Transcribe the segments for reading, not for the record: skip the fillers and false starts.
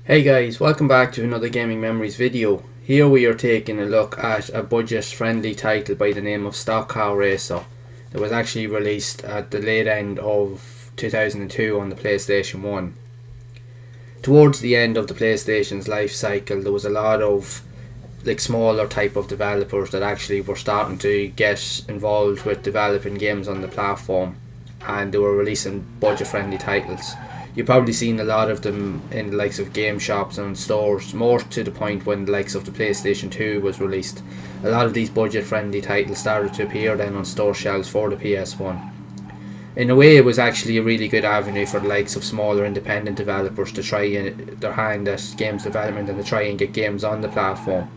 Hey guys, welcome back to another Gaming Memories video. Here we are taking a look at a budget friendly title by the name of Stock Car Racer that was actually released at the late end of 2002 on the PlayStation 1. Towards the end of the PlayStation's life cycle, there was a lot of smaller type of developers that actually were starting to get involved with developing games on the platform, and they were releasing budget friendly titles. You've probably seen a lot of them in the likes of game shops and stores, more to the point when the likes of the PlayStation 2 was released. A lot of these budget friendly titles started to appear then on store shelves for the PS1. In a way, it was actually a really good avenue for the likes of smaller independent developers to try their hand at games development and to try and get games on the platform.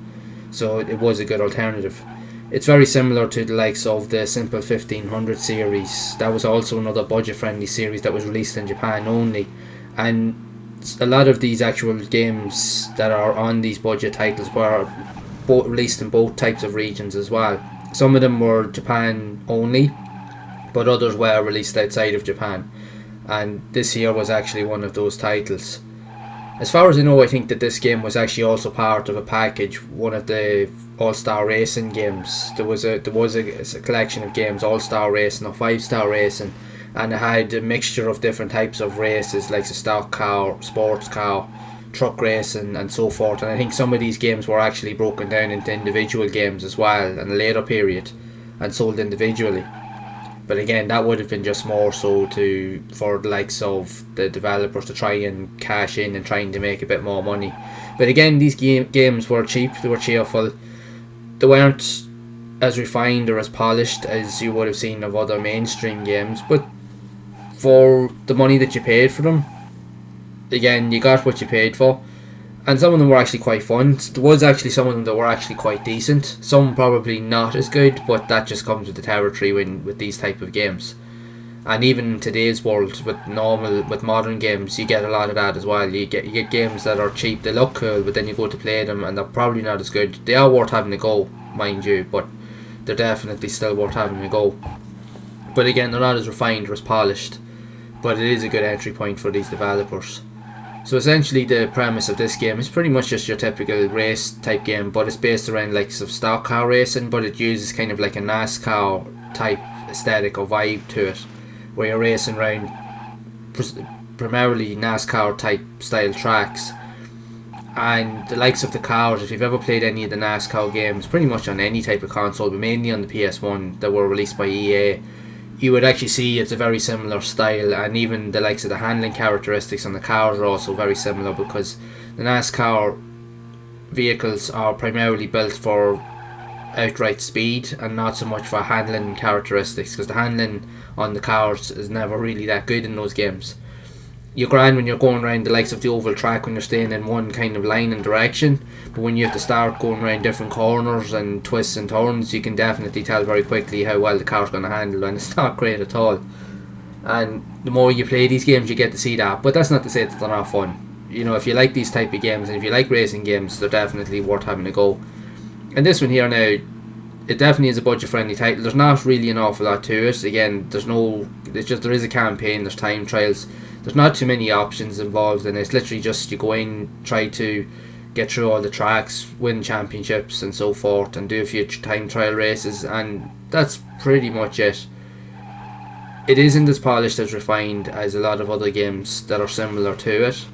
So it was a good alternative. It's very similar to the likes of the Simple 1500 series. That was also another budget friendly series that was released in Japan only, and a lot of these actual games that are on these budget titles were both released in both types of regions as well. Some of them were Japan only, but others were released outside of Japan, and this here was actually one of those titles. As far as I know, I think that this game was actually also part of a package, one of the All-Star Racing games. There was a collection of games, All-Star Racing or 5-Star Racing, and it had a mixture of different types of races, like the stock car, sports car, truck racing, and so forth. And I think some of these games were actually broken down into individual games as well in a later period and sold individually. But again, that would have been just more so for the likes of the developers to try and cash in and trying to make a bit more money. But again, these games were cheap, they were cheerful. They weren't as refined or as polished as you would have seen of other mainstream games. But for the money that you paid for them, again, you got what you paid for. And some of them were actually quite fun. There was actually some of them that were actually quite decent. Some probably not as good, but that just comes with the territory with these type of games. And even in today's world, with modern games, you get a lot of that as well. You get games that are cheap, they look cool, but then you go to play them and they're probably not as good. They are worth having a go, mind you, but they're definitely still worth having a go. But again, they're not as refined or as polished. But it is a good entry point for these developers. So essentially the premise of this game is pretty much just your typical race type game, but it's based around likes of stock car racing, but it uses kind of like a NASCAR type aesthetic or vibe to it, where you're racing around primarily NASCAR type style tracks. And the likes of the cars, if you've ever played any of the NASCAR games, pretty much on any type of console, but mainly on the PS1 that were released by EA, you would actually see it's a very similar style, and even the likes of the handling characteristics on the cars are also very similar, because the NASCAR vehicles are primarily built for outright speed and not so much for handling characteristics, because the handling on the cars is never really that good in those games. You're grand when you're going around the likes of the oval track when you're staying in one kind of line and direction, but when you have to start going around different corners and twists and turns, you can definitely tell very quickly how well the car's going to handle, and it's not great at all. And the more you play these games, you get to see that, but that's not to say that they're not fun. You know, if you like these type of games and if you like racing games, they're definitely worth having a go. And this one here now, it definitely is a budget friendly title. There's not really an awful lot to it. Again, there is a campaign, there's time trials. There's not too many options involved, and it's literally just you go in, try to get through all the tracks, win championships and so forth, and do a few time trial races, and that's pretty much it. It isn't as polished, as refined as a lot of other games that are similar to it,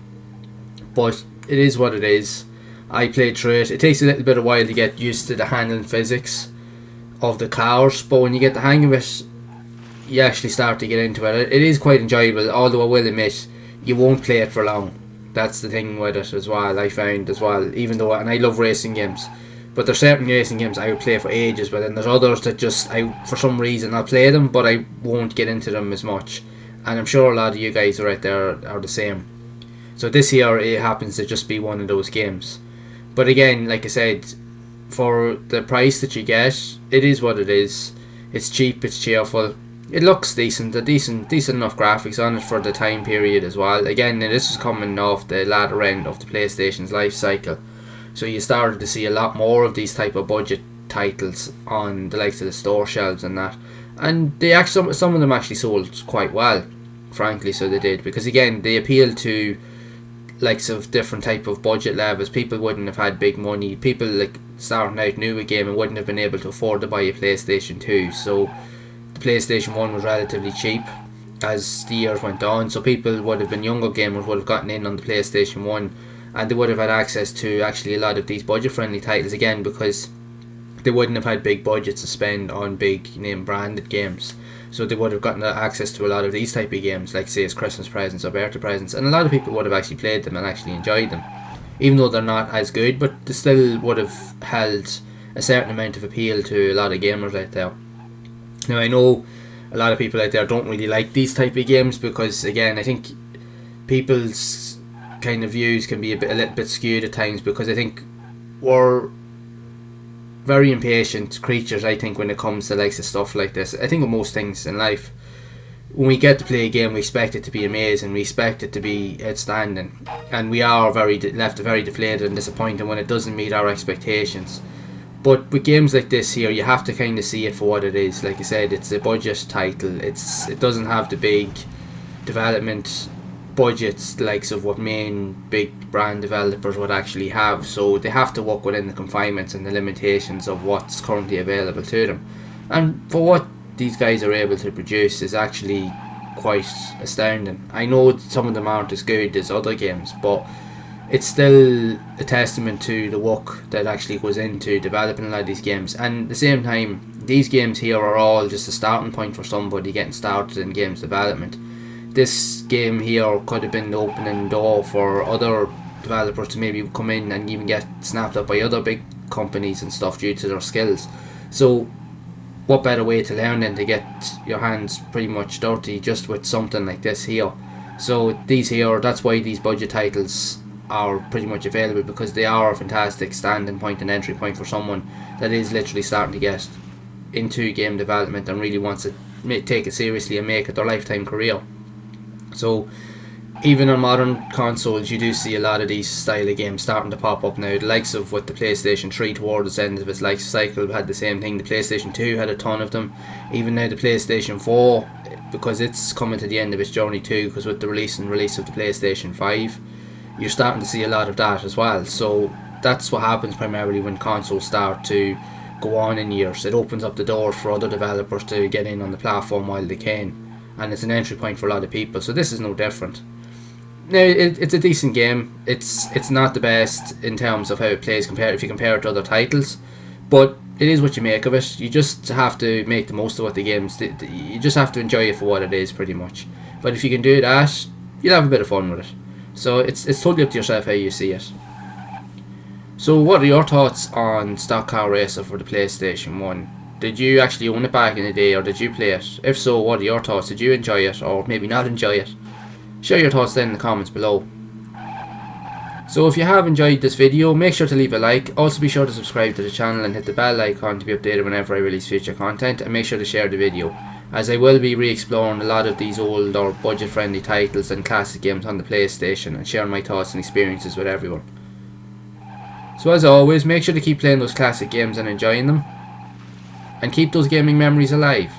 but it is what it is. I played through it. It takes a little bit of while to get used to the handling physics of the cars, but when you get the hang of it, you actually start to get into it. It is quite enjoyable, although I will admit you won't play it for long. That's the thing with it as well, I found as well, even though, and I love racing games, but there's certain racing games I would play for ages, but then there's others that just, for some reason I'll play them, but I won't get into them as much, and I'm sure a lot of you guys are out there are the same. So this here, it happens to just be one of those games. But again, like I said, for the price that you get, it is what it is. It's cheap, it's cheerful. It looks decent, decent enough graphics on it for the time period as well. Again, this was coming off the latter end of the PlayStation's life cycle, so you started to see a lot more of these type of budget titles on the likes of the store shelves and that. And they actually, some of them actually sold quite well, frankly, so they did, because again, they appeal to likes of different type of budget levels. People wouldn't have had big money. People like starting out new with gaming wouldn't have been able to afford to buy a PlayStation 2. So the PlayStation 1 was relatively cheap as the years went on. So people would have been younger gamers would have gotten in on the PlayStation 1, and they would have had access to actually a lot of these budget friendly titles again, because they wouldn't have had big budgets to spend on big name branded games. So they would have gotten access to a lot of these type of games, like say as Christmas presents or birthday presents, and a lot of people would have actually played them and actually enjoyed them, even though they're not as good, but they still would have held a certain amount of appeal to a lot of gamers out there. Now I know a lot of people out there don't really like these type of games because, again, I think people's kind of views can be a little bit skewed at times, because I think we're very impatient creatures, I think, when it comes to likes of stuff like this. I think with most things in life, when we get to play a game, we expect it to be amazing, we expect it to be outstanding, and we are left very deflated and disappointed when it doesn't meet our expectations. But with games like this here, you have to kind of see it for what it is. Like I said, it's a budget title. It doesn't have the big development budgets likes of what main big brand developers would actually have, so they have to work within the confinements and the limitations of what's currently available to them. And for what these guys are able to produce is actually quite astounding. I know some of them aren't as good as other games, but it's still a testament to the work that actually goes into developing a lot of these games. And at the same time, these games here are all just a starting point for somebody getting started in games development. This game here could have been the opening door for other developers to maybe come in and even get snapped up by other big companies and stuff due to their skills. So what better way to learn than to get your hands pretty much dirty just with something like this here. So these here, that's why these budget titles are pretty much available, because they are a fantastic standing point and entry point for someone that is literally starting to get into game development and really wants to take it seriously and make it their lifetime career. So even on modern consoles, you do see a lot of these style of games starting to pop up now. The likes of what the PlayStation 3 towards the end of its life cycle had the same thing. The PlayStation 2 had a ton of them. Even now the PlayStation 4, because it's coming to the end of its journey too, because with the release of the PlayStation 5, you're starting to see a lot of that as well. So that's what happens primarily when consoles start to go on in years. It opens up the doors for other developers to get in on the platform while they can, and it's an entry point for a lot of people. So this is no different. Now it's a decent game. It's not the best in terms of how it plays if you compare it to other titles, but it is what you make of it. You just have to make the most of what the game's. You just have to enjoy it for what it is, pretty much. But if you can do that, you'll have a bit of fun with it. So it's totally up to yourself how you see it. So what are your thoughts on Stock Car Racer for the PlayStation 1? Did you actually own it back in the day, or did you play it? If so, what are your thoughts? Did you enjoy it, or maybe not enjoy it? Share your thoughts then in the comments below. So if you have enjoyed this video, make sure to leave a like. Also be sure to subscribe to the channel and hit the bell icon to be updated whenever I release future content, and make sure to share the video, as I will be re-exploring a lot of these old or budget friendly titles and classic games on the PlayStation and sharing my thoughts and experiences with everyone. So as always, make sure to keep playing those classic games and enjoying them, and keep those gaming memories alive.